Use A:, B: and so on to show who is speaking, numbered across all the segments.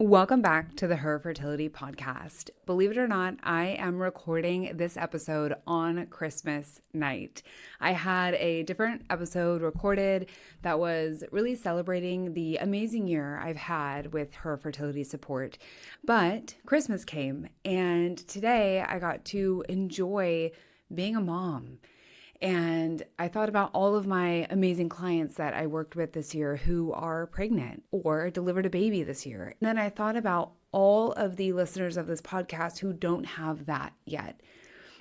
A: Welcome back to the Her Fertility podcast. Believe it or not, I am recording this episode on Christmas night. I had a different episode recorded that was really celebrating the amazing year I've had with Her Fertility support. But Christmas came, and today I got to enjoy being a mom. And I thought about all of my amazing clients that I worked with this year who are pregnant or delivered a baby this year. And then I thought about all of the listeners of this podcast who don't have that yet.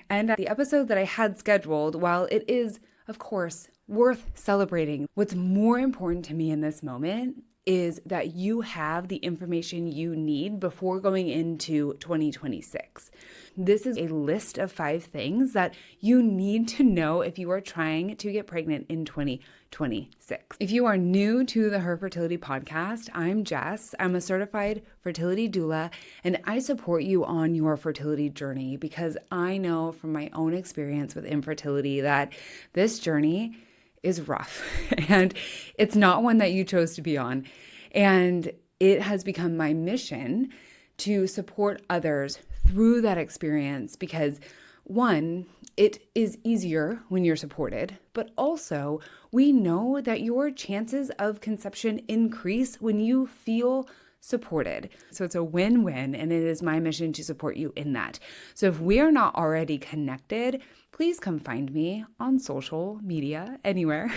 A: And the episode that I had scheduled, while it is, of course, worth celebrating, what's more important to me in this moment is that you have the information you need before going into 2026. This is a list of 5 things that you need to know if you are trying to get pregnant in 2026. If you are new to the Her Fertility podcast, I'm Jess. I'm a certified fertility doula, and I support you on your fertility journey because I know from my own experience with infertility that this journey is rough and it's not one that you chose to be on. And it has become my mission to support others through that experience because, one, it is easier when you're supported, but also we know that your chances of conception increase when you feel supported. So it's a win-win, and it is my mission to support you in that. So if we are not already connected, please come find me on social media, anywhere,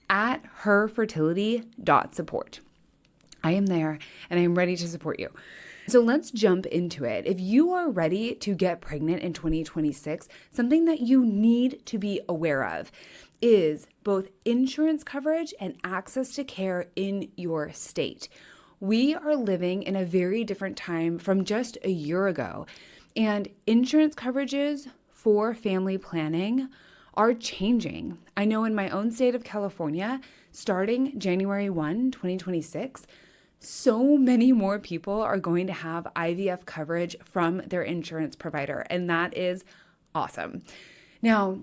A: at herfertility.support. I am there, and I am ready to support you. So let's jump into it. If you are ready to get pregnant in 2026, something that you need to be aware of is both insurance coverage and access to care in your state. We are living in a very different time from just a year ago, and insurance coverages for family planning are changing. I know in my own state of California, starting January 1, 2026, so many more people are going to have IVF coverage from their insurance provider, and that is awesome. Now,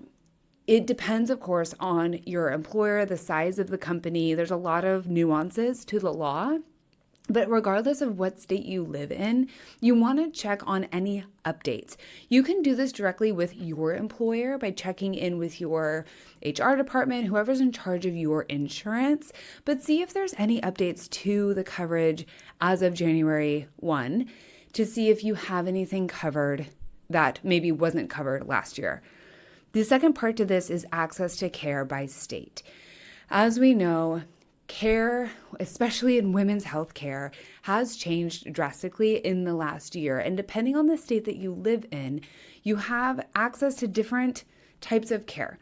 A: it depends, of course, on your employer, the size of the company. There's a lot of nuances to the law. But regardless of what state you live in, you want to check on any updates. You can do this directly with your employer by checking in with your HR department, whoever's in charge of your insurance, but see if there's any updates to the coverage as of January 1 to see if you have anything covered that maybe wasn't covered last year. The second part to this is access to care by state. As we know, care, especially in women's health care, has changed drastically in the last year. And depending on the state that you live in, you have access to different types of care,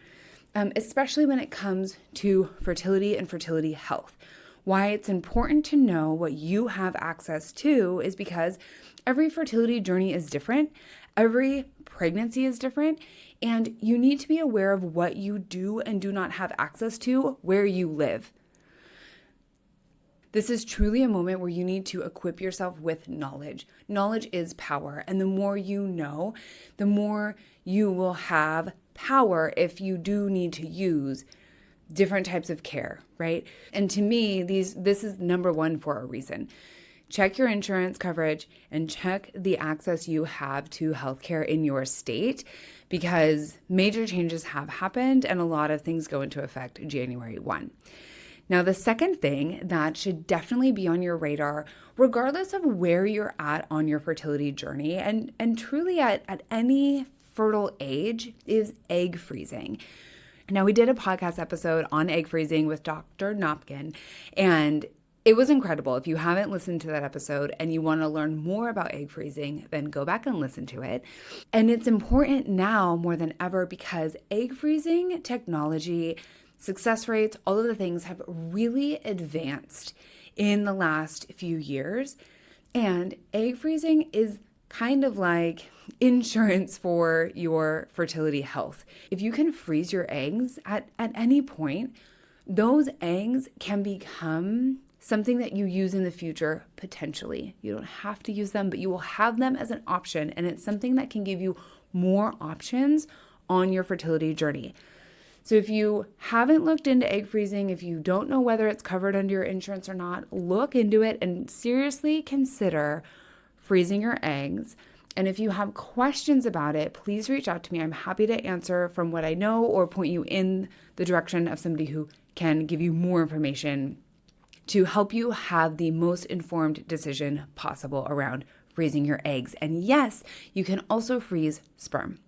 A: especially when it comes to fertility and fertility health. Why it's important to know what you have access to is because every fertility journey is different, every pregnancy is different, and you need to be aware of what you do and do not have access to where you live. This is truly a moment where you need to equip yourself with knowledge. Knowledge is power, and the more you know, the more you will have power if you do need to use different types of care, right? And to me, this is number one for a reason. Check your insurance coverage and check the access you have to healthcare in your state because major changes have happened and a lot of things go into effect January 1. Now, the second thing that should definitely be on your radar, regardless of where you're at on your fertility journey and truly at any fertile age, is egg freezing. Now, we did a podcast episode on egg freezing with Dr. Nopkin, and it was incredible. If you haven't listened to that episode and you want to learn more about egg freezing, then go back and listen to it. And it's important now more than ever because egg freezing technology, success rates, all of the things have really advanced in the last few years. And egg freezing is kind of like insurance for your fertility health. If you can freeze your eggs at any point, those eggs can become something that you use in the future potentially. You don't have to use them, but you will have them as an option, and it's something that can give you more options on your fertility journey. So if you haven't looked into egg freezing, if you don't know whether it's covered under your insurance or not, look into it and seriously consider freezing your eggs. And if you have questions about it, please reach out to me. I'm happy to answer from what I know or point you in the direction of somebody who can give you more information to help you have the most informed decision possible around freezing your eggs. And yes, you can also freeze sperm.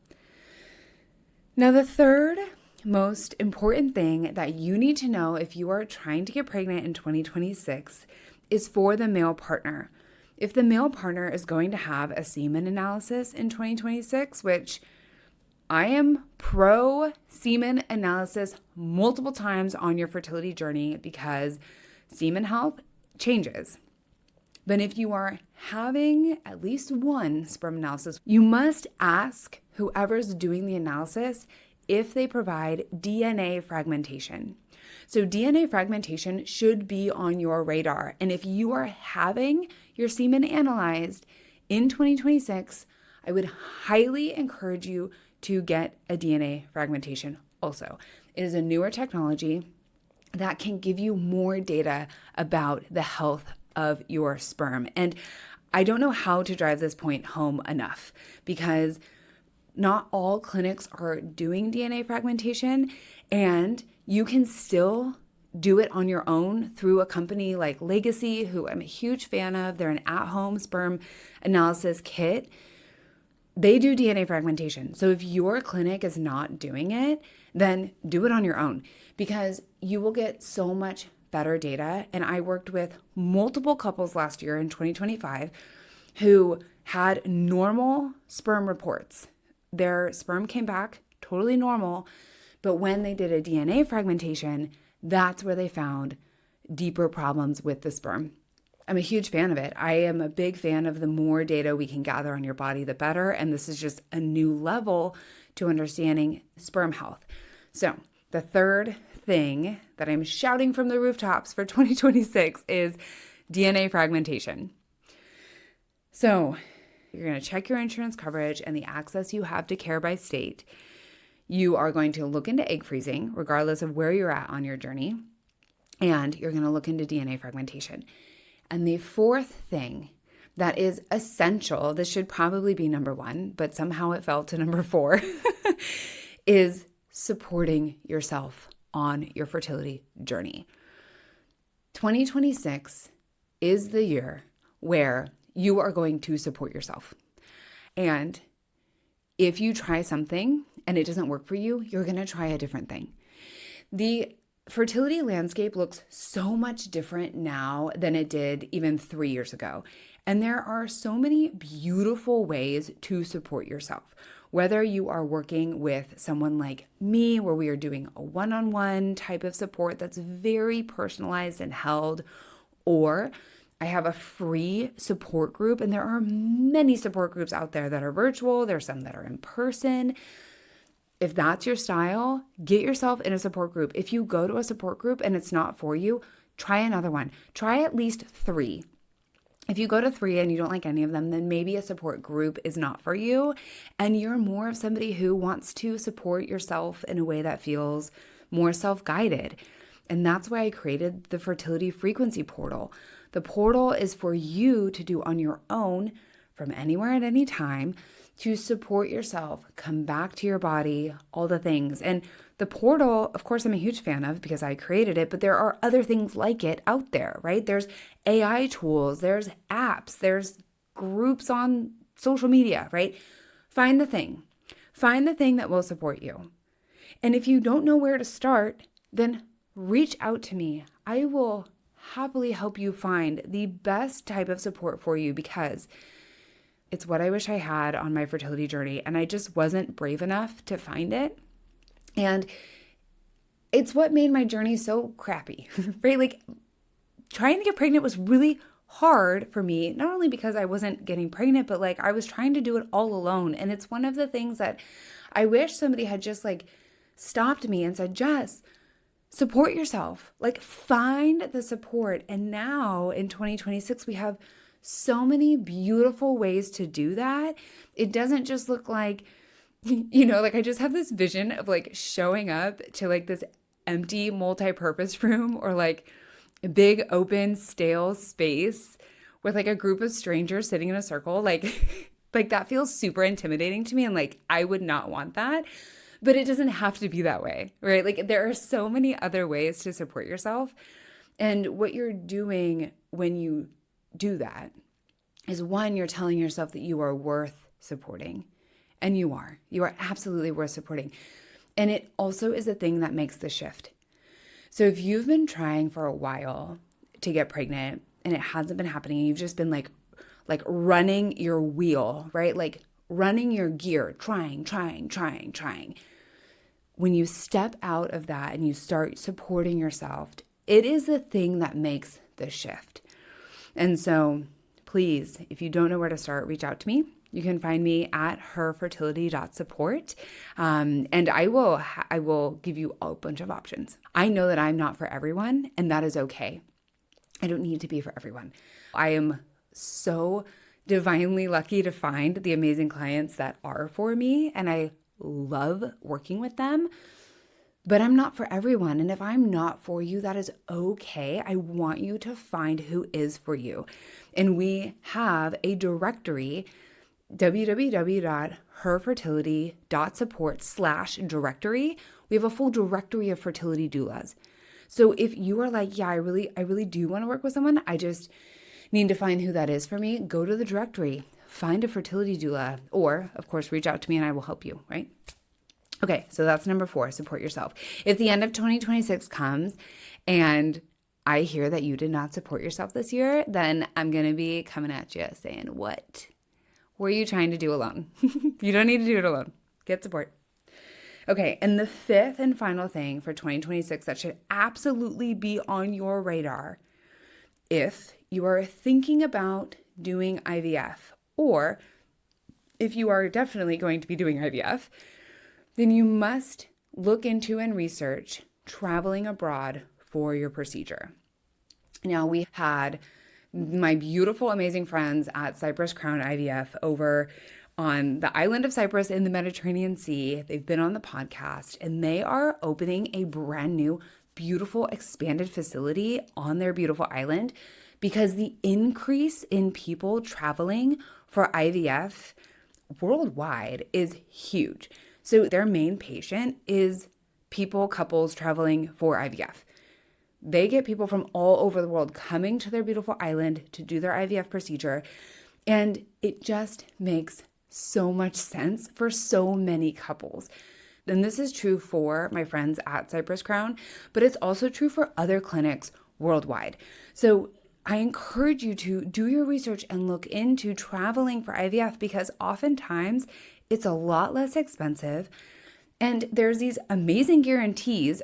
A: Now, the third most important thing that you need to know if you are trying to get pregnant in 2026 is for the male partner. If the male partner is going to have a semen analysis in 2026, which I am pro semen analysis multiple times on your fertility journey because semen health changes. But if you are having at least one sperm analysis, you must ask whoever's doing the analysis if they provide DNA fragmentation. So DNA fragmentation should be on your radar. And if you are having your semen analyzed in 2026, I would highly encourage you to get a DNA fragmentation also. It is a newer technology that can give you more data about the health of your sperm. And I don't know how to drive this point home enough because not all clinics are doing DNA fragmentation, and you can still do it on your own through a company like Legacy, who I'm a huge fan of. They're an at-home sperm analysis kit. They do DNA fragmentation. So if your clinic is not doing it, then do it on your own because you will get so much better data. And I worked with multiple couples last year in 2025 who had normal sperm reports. Their sperm came back totally normal, but when they did a DNA fragmentation, that's where they found deeper problems with the sperm. I'm a huge fan of it. I am a big fan of the more data we can gather on your body, the better. And this is just a new level to understanding sperm health. So the third thing that I'm shouting from the rooftops for 2026 is DNA fragmentation. So you're going to check your insurance coverage and the access you have to care by state. You are going to look into egg freezing, regardless of where you're at on your journey. And you're going to look into DNA fragmentation. And the fourth thing that is essential, this should probably be number one, but somehow it fell to number 4, is supporting yourself on your fertility journey. 2026 is the year where you are going to support yourself. And if you try something and it doesn't work for you, you're going to try a different thing. The fertility landscape looks so much different now than it did even 3 years ago. And there are so many beautiful ways to support yourself. Whether you are working with someone like me, where we are doing a one-on-one type of support that's very personalized and held, or I have a free support group, and there are many support groups out there that are virtual. There's some that are in person. If that's your style, get yourself in a support group. If you go to a support group and it's not for you, try another one. Try at least 3. If you go to 3 and you don't like any of them, then maybe a support group is not for you. And you're more of somebody who wants to support yourself in a way that feels more self-guided. And that's why I created the Fertility Frequency Portal. The portal is for you to do on your own from anywhere at any time to support yourself, come back to your body, all the things. And the portal, of course, I'm a huge fan of because I created it, but there are other things like it out there, right? There's AI tools, there's apps, there's groups on social media, right? Find the thing. Find the thing that will support you. And if you don't know where to start, then reach out to me. I will happily help you find the best type of support for you because it's what I wish I had on my fertility journey, and I just wasn't brave enough to find it. And it's what made my journey so crappy, right? Like trying to get pregnant was really hard for me, not only because I wasn't getting pregnant, but like I was trying to do it all alone. And it's one of the things that I wish somebody had just like stopped me and said, Jess, support yourself, like find the support. And now in 2026, we have so many beautiful ways to do that. It doesn't just look like, like I just have this vision of like showing up to like this empty multi-purpose room or like a big open stale space with like a group of strangers sitting in a circle. Like like that feels super intimidating to me, and like I would not want that. But it doesn't have to be that way, right? Like there are so many other ways to support yourself. And what you're doing when you do that is, one, you're telling yourself that you are worth supporting. And you are. You are absolutely worth supporting. And it also is a thing that makes the shift. So if you've been trying for a while to get pregnant and it hasn't been happening, and you've just been like running your wheel, right? Like running your gear, trying. When you step out of that and you start supporting yourself, it is the thing that makes the shift. And so please, if you don't know where to start, reach out to me. You can find me at herfertility.support. And I will give you a bunch of options. I know that I'm not for everyone, and that is okay. I don't need to be for everyone. I am so divinely lucky to find the amazing clients that are for me, and I love working with them. But I'm not for everyone. And if I'm not for you, that is okay. I want you to find who is for you. And we have a directory, www.herfertility.support/directory. We have a full directory of fertility doulas. So if you are like, yeah, I really do want to work with someone, I just need to find who that is for me, go to the directory, find a fertility doula, or of course, reach out to me and I will help you, right? Okay, so that's number 4, support yourself. If the end of 2026 comes and I hear that you did not support yourself this year, then I'm going to be coming at you saying, what were you trying to do alone? You don't need to do it alone. Get support. Okay, and the 5th and final thing for 2026 that should absolutely be on your radar, if you are thinking about doing IVF, or if you are definitely going to be doing IVF, then you must look into and research traveling abroad for your procedure. Now, we had my beautiful, amazing friends at Cyprus Crown IVF over on the island of Cyprus in the Mediterranean Sea. They've been on the podcast, and they are opening a brand new, beautiful, expanded facility on their beautiful island because the increase in people traveling for IVF worldwide is huge. So their main patient is couples traveling for IVF. They get people from all over the world coming to their beautiful island to do their IVF procedure. And it just makes so much sense for so many couples. And this is true for my friends at Cyprus Crown, but it's also true for other clinics worldwide. So I encourage you to do your research and look into traveling for IVF, because oftentimes it's a lot less expensive. And there's these amazing guarantees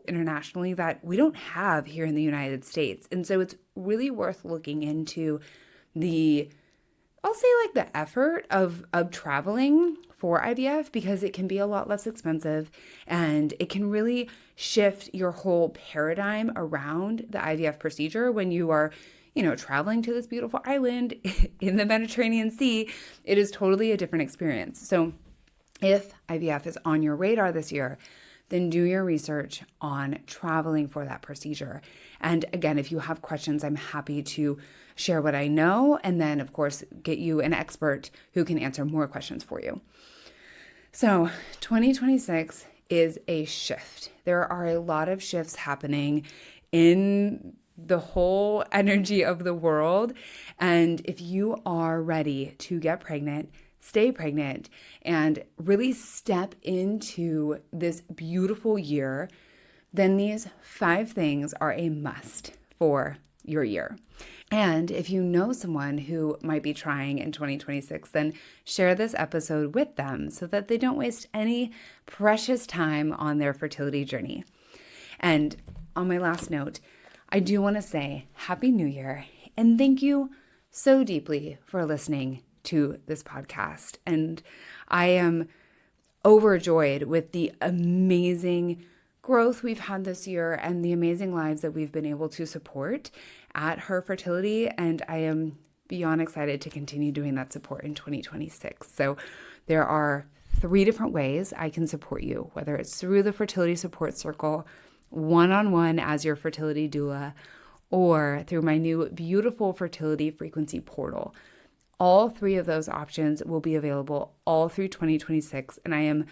A: internationally that we don't have here in the United States. And so it's really worth looking into I'll say like the effort of traveling for IVF, because it can be a lot less expensive and it can really shift your whole paradigm around the IVF procedure when you are, traveling to this beautiful island in the Mediterranean Sea. It is totally a different experience. So if IVF is on your radar this year, then do your research on traveling for that procedure. And again, if you have questions, I'm happy to share what I know, and then of course get you an expert who can answer more questions for you. So 2026 is a shift. There are a lot of shifts happening in the whole energy of the world. And if you are ready to get pregnant, stay pregnant, and really step into this beautiful year, then these 5 things are a must for your year. And if you know someone who might be trying in 2026, then share this episode with them so that they don't waste any precious time on their fertility journey. And on my last note, I do want to say Happy New Year, and thank you so deeply for listening to this podcast. And I am overjoyed with the amazing growth we've had this year and the amazing lives that we've been able to support at Her Fertility. And I am beyond excited to continue doing that support in 2026. So there are 3 different ways I can support you, whether it's through the Fertility Support Circle, one-on-one as your fertility doula, or through my new beautiful fertility frequency portal. All 3 of those options will be available all through 2026, and I am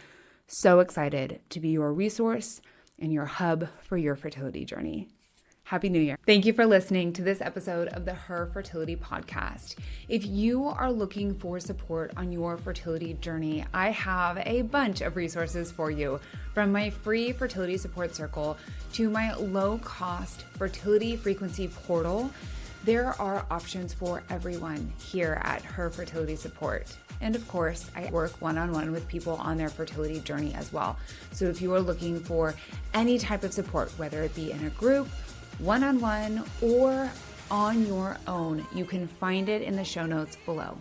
A: so excited to be your resource and your hub for your fertility journey. Happy New Year. Thank you for listening to this episode of the Her Fertility Podcast. If you are looking for support on your fertility journey, I have a bunch of resources for you, from my free fertility support circle to my low-cost fertility frequency portal. There are options for everyone here at Her Fertility Support. And of course, I work one-on-one with people on their fertility journey as well. So if you are looking for any type of support, whether it be in a group, one-on-one, or on your own, you can find it in the show notes below.